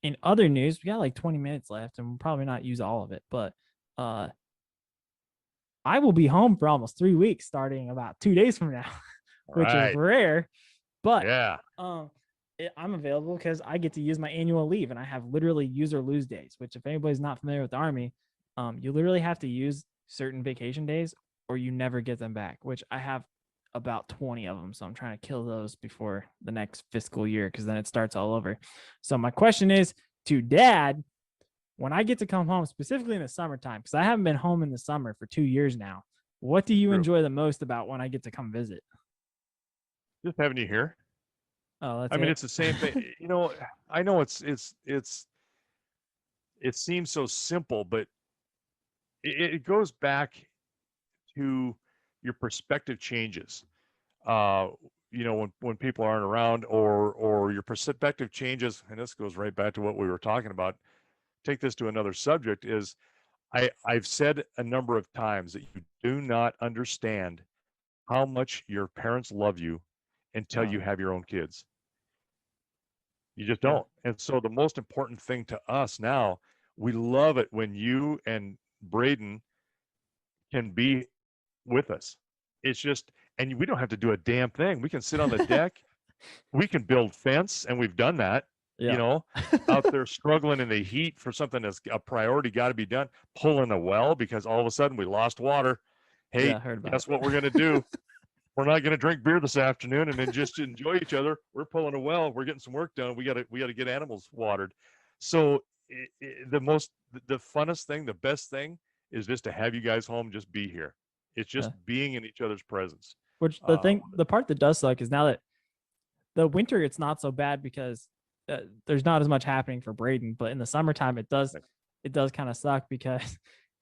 A: in other news, we got like 20 minutes left, and we'll probably not use all of it. But uh, I will be home for almost 3 weeks, starting about 2 days from now,
B: All
A: which is
B: right.
A: rare. But
B: Yeah.
A: I'm available because I get to use my annual leave, and I have literally use or lose days. Which, if anybody's not familiar with the Army, you literally have to use certain vacation days, or you never get them back. Which I have about 20 of them, so I'm trying to kill those before the next fiscal year, because then it starts all over. So my question is to Dad, when I get to come home, specifically in the summertime, because I haven't been home in the summer for 2 years now, What do you
B: True.
A: enjoy the most about when I get to come visit?
B: Just having you here.
A: Oh, that's
B: I mean,
A: it.
B: it's the same thing. I know it seems so simple, but it goes back to your perspective changes. Uh, when people aren't around, or your perspective changes, and this goes right back to what we were talking about. Take this to another subject. Is I've said a number of times that you do not understand how much your parents love you until
A: Oh,
B: you have your own kids. You just
A: yeah.
B: don't. And so the most important thing to us now, we love it when you and Braden can be with us. It's just, and we don't have to do a damn thing. We can sit on the deck. We can build fence, and we've done that, you
A: Yeah.
B: know, out there struggling in the heat for something that's a priority, got to be done, pulling a well because all of a sudden we lost water.
A: Yeah,
B: Hey,
A: I heard about
B: guess what we're
A: it.
B: going to do? We're not going to drink beer this afternoon and then just enjoy each other. We're pulling a well. We're getting some work done. We got to get animals watered. So the funnest thing, the best thing is just to have you guys home, just be here. It's just
A: Yeah.
B: being in each other's presence.
A: Which
B: Uh,
A: the part that does suck is now that the winter, it's not so bad because there's not as much happening for Braden. But in the summertime, it does kind of suck because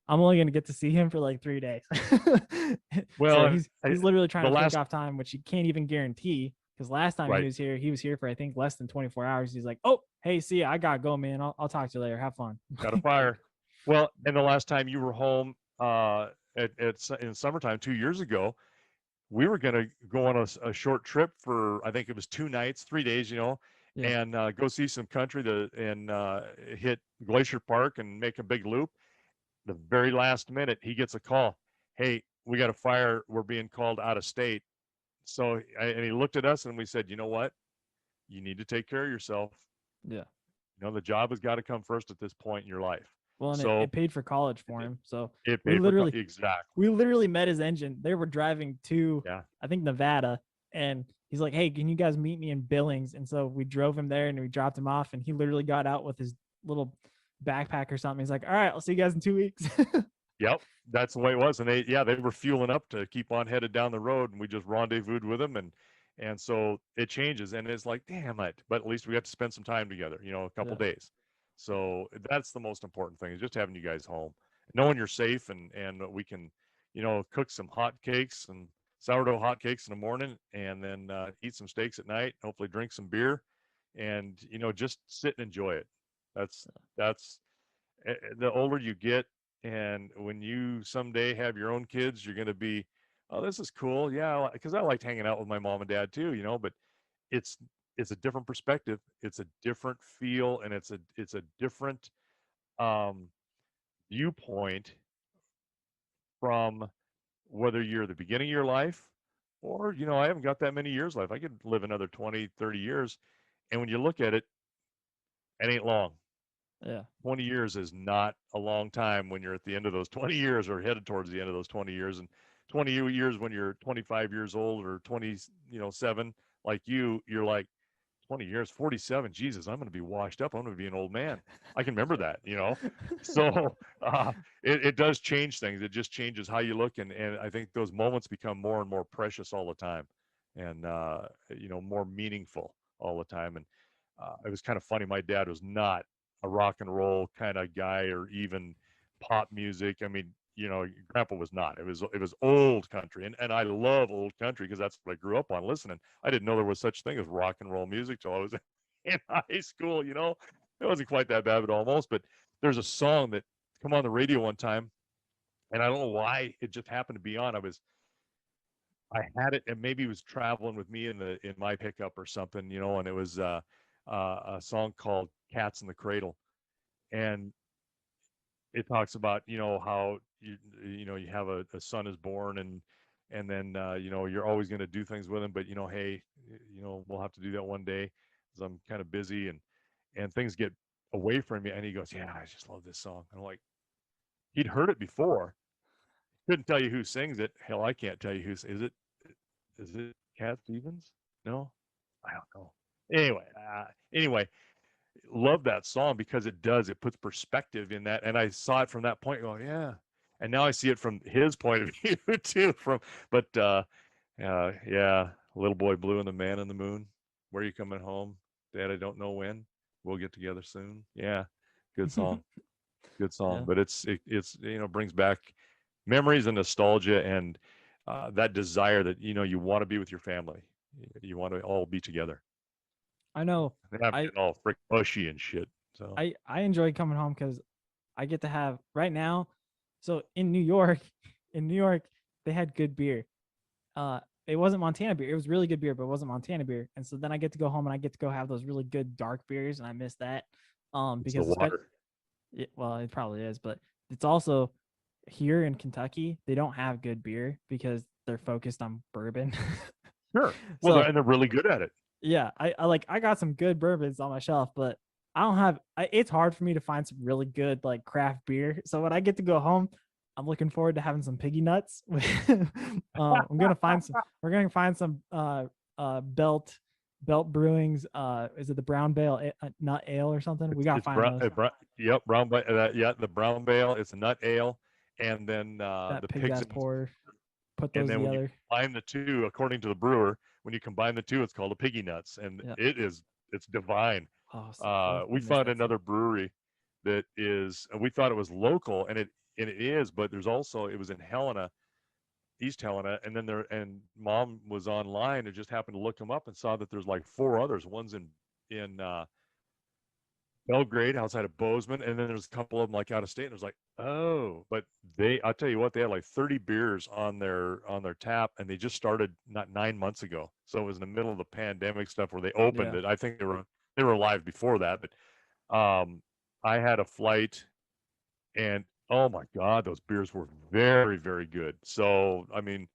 A: I'm only going to get to see him for like 3 days. So
B: well,
A: he's literally trying
B: the
A: to take
B: last
A: off time, which he can't even guarantee. Because last time
B: right,
A: he was here for I think less than 24 hours. He's like, "Oh, hey, see, ya, I gotta go, man. I'll talk to you later. Have fun."
B: got a fire. Well, and the last time you were home in summertime 2 years ago, we were going to go on a short trip for, I think it was 2 nights, 3 days,
A: Yeah,
B: and go see some country and hit Glacier Park and make a big loop. The very last minute, he gets a call. Hey, we got a fire. We're being called out of state. So, and he looked at us and we said, you know what? You need to take care of yourself.
A: yeah.
B: The job has got to come first at this point in your life.
A: Well, and
B: So
A: it paid for college for
B: it,
A: him. So
B: it
A: we
B: paid for
A: literally
B: exactly.
A: we literally met his engine. They were driving to,
B: Yeah.
A: I think, Nevada, and he's like, "Hey, can you guys meet me in Billings?" And so we drove him there and we dropped him off, and he literally got out with his little backpack or something. He's like, "All right, I'll see you guys in 2 weeks."
B: Yep, that's the way it was, and they were fueling up to keep on headed down the road, and we just rendezvoused with them, and so it changes, and it's like, damn it, but at least we got to spend some time together, a couple
A: Yeah,
B: days. So that's the most important thing, is just having you guys home, knowing you're safe, and we can, cook some hot cakes and sourdough hot cakes in the morning, and then eat some steaks at night, hopefully drink some beer, and just sit and enjoy it. That's the older you get, and when you someday have your own kids, you're going to be, oh, this is cool. Yeah, because I liked hanging out with my mom and dad too, but it's it's a different perspective, it's a different feel, and it's a different um, viewpoint from whether you're the beginning of your life, or I haven't got that many years left. I could live another 20, 30 years, and when you look at it, it ain't long.
A: yeah,
B: 20 years is not a long time when you're at the end of those 20 years, or headed towards the end of those 20 years. And 20 years when you're 25 years old, or 20, 7, like you're like, 20 years, 47, Jesus, I'm going to be washed up. I'm going to be an old man. I can remember that. So it does change things. It just changes how you look. And I think those moments become more and more precious all the time, and, more meaningful all the time. And it was kind of funny. My dad was not a rock and roll kind of guy, or even pop music. I mean, Grandpa was not. It was old country, and I love old country because that's what I grew up on listening. I didn't know there was such thing as rock and roll music till I was in high school. It wasn't quite that bad, but almost. But there's a song that come on the radio one time, and I don't know why it just happened to be on. I had it, and maybe he was traveling with me in my pickup or something, and it was a song called "Cats in the Cradle," and it talks about how you have a son is born, and then you're always going to do things with him, but hey, we'll have to do that one day because I'm kind of busy, and things get away from me. And he goes, yeah, I just love this song. And I'm like, he'd heard it before, couldn't tell you who sings it. Hell, I can't tell you is it Cat Stevens? No, I don't know. Anyway, love that song because it puts perspective in that. And I saw it from that point going, yeah. And now I see it from his point of view too. Yeah, Little Boy Blue and the Man in the Moon. Where are you coming home, Dad? I don't know when. We'll get together soon. Yeah, good song, good song.
A: Yeah.
B: But it's brings back memories and nostalgia and that desire that you want to be with your family. You want to all be together.
A: I know.
B: And I'm
A: I
B: getting all frick mushy and shit. So
A: I enjoy coming home because I get to have right now. So in New York, in New York, they had good beer. Uh, it wasn't Montana beer. It was really good beer, but it wasn't Montana beer. And so then I get to go home and I get to go have those really good dark beers, and I miss that.
B: it's the
A: Because
B: water.
A: well, it probably is, but it's also here in Kentucky, they don't have good beer because they're focused on bourbon.
B: Sure. Well,
A: So
B: they're really good at it.
A: yeah, I got some good bourbons on my shelf, but I don't have. It's hard for me to find some really good like craft beer. So when I get to go home, I'm looking forward to having some piggy nuts. I'm gonna find some. We're gonna find some belt brewings. Is it the brown bale nut ale or something? We gotta
B: It's
A: find
B: brown.
A: those.
B: Yep, yeah, the brown bale. It's a nut ale, and then
A: That
B: the
A: pig's
B: pigs.
A: ass pour. Put
B: And
A: those
B: then when you
A: together.
B: combine the two, according to the brewer, when you combine the two, it's called a piggy nuts, and
A: Yeah.
B: it's divine.
A: Oh, so cool. I
B: We
A: missed
B: found
A: that stuff.
B: another brewery that is. We thought it was local, and it is, but there's also it was in Helena, East Helena, and then Mom was online and just happened to look them up and saw that there's like four others. One's in Belgrade, outside of Bozeman, and then there's a couple of them like out of state. And it was like, oh, but I'll tell you what, they had like 30 beers on their tap, and they just started not 9 months ago. So it was in the middle of the pandemic stuff where they opened
A: Yeah.
B: it. I think they were live before that, but I had a flight, and oh my God, those beers were very, very good. So I mean,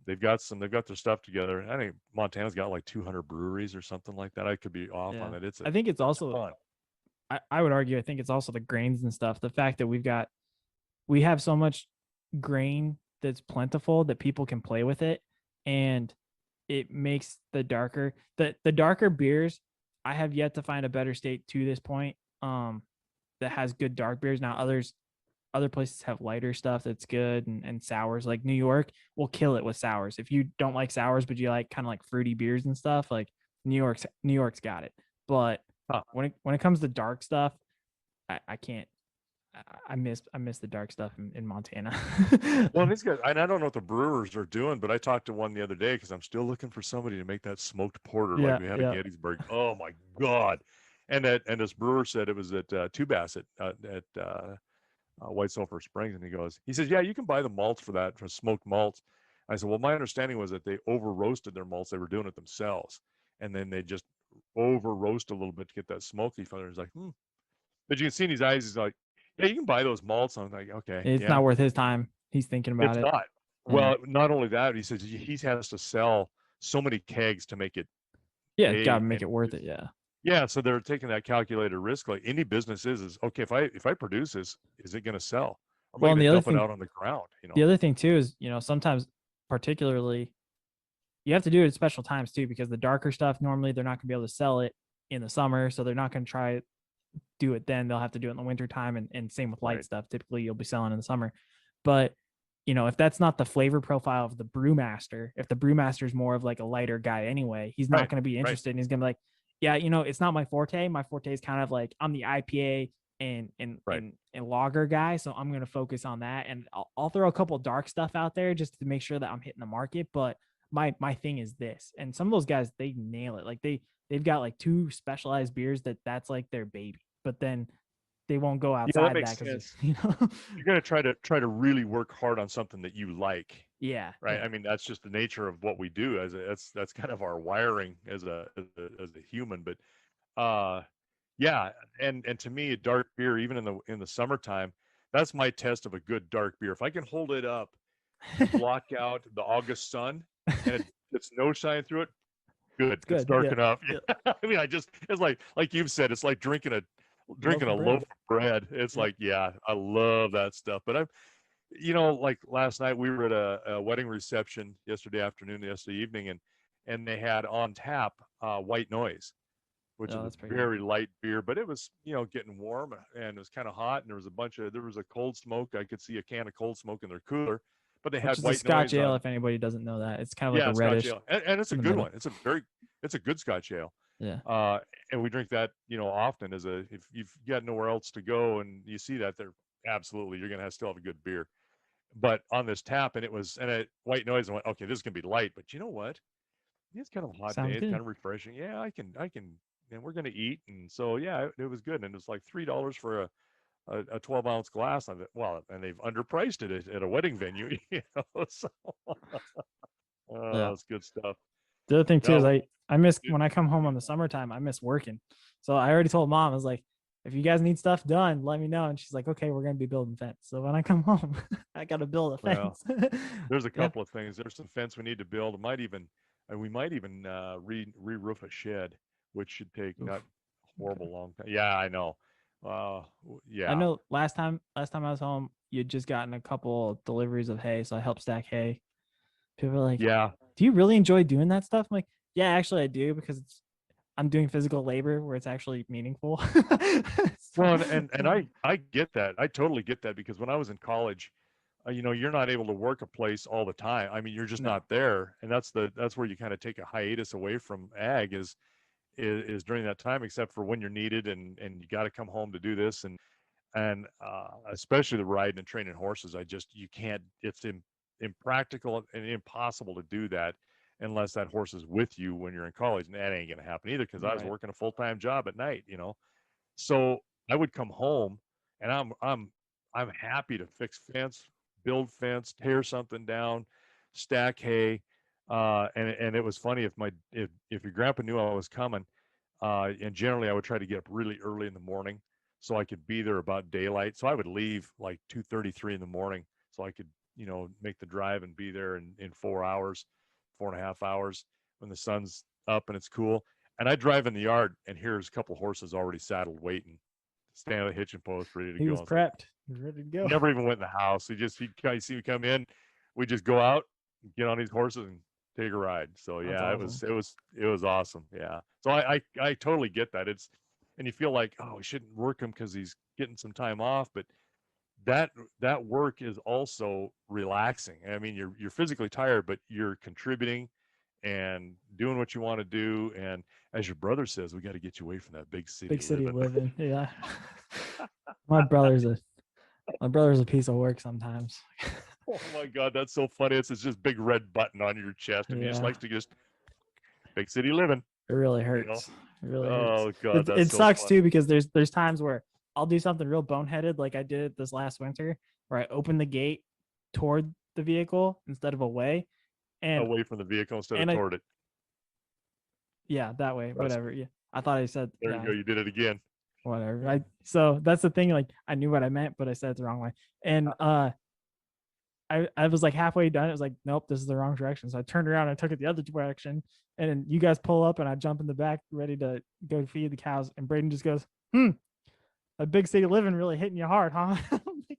B: they've got their stuff together. I think Montana's got like 200 breweries or something like that. I could be off on
A: Yeah.
B: it. It's
A: I think it's
B: a
A: also
B: ton.
A: I would argue I think it's also the grains and stuff. The fact that we have so much grain that's plentiful that people can play with it, and it makes the darker beers. I have yet to find a better state to this point that has good dark beers. Now other places have lighter stuff that's good, and sours. Like New York will kill it with sours. If you don't like sours but you like kind of like fruity beers and stuff, like New York's got it. But
B: Huh.
A: when it comes to dark stuff, I can't. I miss the dark stuff in Montana.
B: Well, these guys, and I don't know what the brewers are doing, but I talked to one the other day because I'm still looking for somebody to make that smoked porter like
A: Yeah,
B: we had at
A: yeah.
B: Gettysburg. Oh my God! And this brewer said it was at Two Bass at White Sulphur Springs, and he says, yeah, you can buy the malts for that, for smoked malts. I said, well, my understanding was that they over roasted their malts. They were doing it themselves, and then they just over roast a little bit to get that smoky flavor. He's like, but you can see in his eyes, he's like, yeah, you can buy those malts. I'm like, okay,
A: It's
B: yeah.
A: not worth his time. He's thinking about
B: It's
A: it.
B: not.
A: Yeah.
B: Well, not only that, he says he has to sell so many kegs to make it
A: Yeah, gotta
B: pay,
A: make
B: and
A: it worth it. Yeah.
B: yeah, so they're taking that calculated risk. Like any business is okay. If I produce this, is it going to sell? Or am I
A: Well,
B: going
A: and
B: to
A: the other
B: dump it
A: thing,
B: out on the ground?
A: the other thing too is, sometimes particularly you have to do it at special times too, because the darker stuff normally they're not gonna be able to sell it in the summer, so they're not gonna try do it then. They'll have to do it in the winter time, and same with light
B: Right.
A: stuff. Typically, you'll be selling in the summer, but if that's not the flavor profile of the brewmaster, if the brewmaster is more of like a lighter guy anyway, he's not
B: Right.
A: going to be
B: Right.
A: interested. And he's going to be like, yeah, it's not my forte. My forte is kind of like I'm the IPA and
B: Right.
A: lager guy, so I'm going to focus on that. And I'll throw a couple dark stuff out there just to make sure that I'm hitting the market. But my thing is this, and some of those guys they nail it. Like they've got like two specialized beers that's like their baby, but then they won't go
B: Yeah, that
A: outside
B: makes
A: that because
B: sense. You're going to try to really work hard on something that you like.
A: yeah,
B: Right.
A: yeah.
B: I mean, that's just the nature of what we do. That's kind of our wiring as a human. But yeah, and to me, a dark beer, even in the summertime, that's my test of a good dark beer. If I can hold it up and block out the August sun, and it's no shine through it, good.
A: It's
B: It's
A: good.
B: dark
A: Yeah.
B: enough.
A: Yeah.
B: I mean, it's like you've said, it's like drinking a
A: Loaf of
B: loaf
A: bread.
B: of bread. It's
A: Yeah.
B: like, yeah, I love that stuff. But like last night we were at a wedding reception yesterday evening, and they had on tap white noise. which
A: Oh,
B: is a
A: that's pretty good.
B: very light beer, but it was, getting warm and it was kind of hot, and there was a cold smoke. I could see a can of cold smoke in their cooler, but they
A: Which
B: had
A: is a
B: white
A: Scotch
B: noise
A: ale,
B: on.
A: if anybody doesn't know that. It's kind of like a
B: Yeah, Scotch
A: reddish
B: ale, and it's a
A: in the
B: good
A: middle.
B: one. It's a good Scotch ale.
A: Yeah.
B: And we drink that, often if you've got nowhere else to go and you see that, they're absolutely, you're gonna still have a good beer. But on this tap, and it white noise, and went, okay, this is gonna be light, but you know what? It's kind of a hot day.
A: Sounds
B: It's
A: good.
B: kind of refreshing. Yeah, I can, and we're gonna eat, and so yeah, it was good, and it was like $3 for a 12-ounce glass. I thought, well, and they've underpriced it at a wedding venue, So,
A: Yeah.
B: it's good stuff.
A: The other thing too is
B: No,
A: I miss
B: it,
A: when I come home on the summertime, I miss working. So I already told mom, I was like, if you guys need stuff done, let me know. And she's like, okay, we're gonna be building fence. So when I come home, I gotta build a
B: well,
A: fence.
B: there's a
A: Yeah.
B: couple of things. There's some fence we need to build. We might even re-roof a shed, which should take
A: Oof.
B: not
A: Okay.
B: horrible long time. Yeah, I know.
A: I
B: Yeah,
A: know last time I was home, you'd just gotten a couple deliveries of hay, so I helped stack hay. People are like,
B: yeah.
A: do you really enjoy doing that stuff? I'm like, yeah, actually I do because I'm doing physical labor where it's actually meaningful. So,
B: Well, and I get that. I totally get that because when I was in college, you're not able to work a place all the time. I mean, you're just
A: no,
B: not there, and that's where you kind of take a hiatus away from ag is during that time, except for when you're needed and you got to come home to do this and especially the riding and training horses. You can't. It's impractical and impossible to do that unless that horse is with you when you're in college, and that ain't gonna happen either because I was
A: right.
B: working a full-time job at night. So I would come home and I'm happy to fix fence, build fence, tear something down, stack hay. And it was funny if your grandpa knew I was coming, and generally I would try to get up really early in the morning so I could be there about daylight. So I would leave like 2:33 in the morning so I could, make the drive and be there in 4 hours, 4.5 hours when the sun's up and it's cool. And I drive in the yard and here's a couple horses already saddled, waiting, standing at the hitching post, ready to
A: He
B: go.
A: was
B: I was like,
A: prepped. He was ready to go.
B: never even went in the house. He'd see me come in. We just go out, get on these horses, and take a ride. So
A: That's
B: yeah,
A: awesome.
B: it was awesome. Yeah. So I totally get that. And you feel like, oh, we shouldn't work him because he's getting some time off, but that that work is also relaxing. I mean, you're physically tired, but you're contributing and doing what you want to do. And as your brother says, we got to get you away from that big city
A: Big city
B: living.
A: living. Yeah. my brother's a my brother's a piece of work sometimes.
B: Oh my God, that's so funny. It's just big red button on your chest, and he just
A: Yeah.
B: likes to just big city living.
A: It really
B: You know?
A: hurts. It really hurts.
B: Oh God, that's
A: It
B: so
A: sucks
B: funny.
A: too because there's times where I'll do something real boneheaded like I did this last winter where I open the gate toward the vehicle instead of away. And
B: Away from the vehicle instead of
A: and I
B: toward it.
A: yeah, that way,
B: Trust
A: whatever.
B: me.
A: Yeah. I thought I said
B: There you
A: yeah,
B: go. You did it again.
A: whatever. I so that's the thing, like I knew what I meant, but I said it the wrong way. And I was like halfway done. It was like, nope, this is the wrong direction. So I turned around and I took it the other direction. And then you guys pull up and I jump in the back ready to go feed the cows. And Braden just goes, a big city living really hitting you hard, huh? I'm like,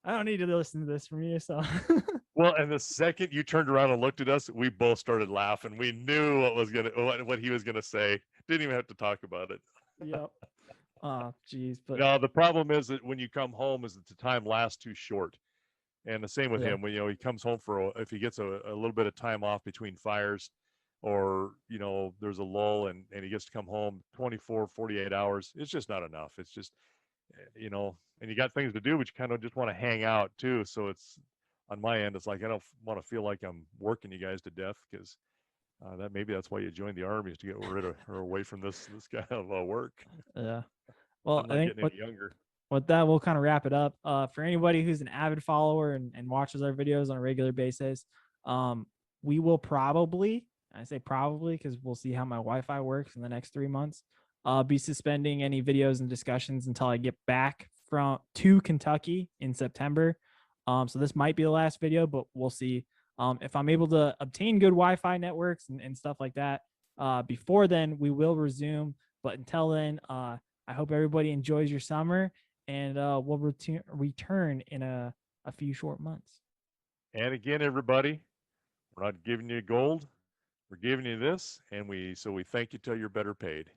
A: I don't need to listen to this from you. So
B: Well, and the second you turned around and looked at us, we both started laughing. We knew what he was gonna say. Didn't even have to talk about it.
A: yep. Oh, geez. But
B: No, the problem is that when you come home, is that the time lasts too short. And the same with
A: yeah,
B: him. When he comes home if he gets a little bit of time off between fires, or there's a lull and he gets to come home 24, 48 hours, it's just not enough. It's just and you got things to do, but you kind of just want to hang out too. So it's on my end, it's like I don't want to feel like I'm working you guys to death because that's why you joined the army, is to get rid of or away from this kind of work.
A: yeah. Well,
B: I'm
A: I
B: not
A: think
B: getting any younger.
A: with that, we'll kind of wrap it up. For anybody who's an avid follower and watches our videos on a regular basis, we will probably, I say probably because we'll see how my Wi-Fi works in the next 3 months, be suspending any videos and discussions until I get back to Kentucky in September. So this might be the last video, but we'll see. If I'm able to obtain good Wi-Fi networks and stuff like that, before then, we will resume. But until then, I hope everybody enjoys your summer, and we'll return in a few short months.
B: And again, everybody, we're not giving you gold. We're giving you this, and we thank you till you're better paid.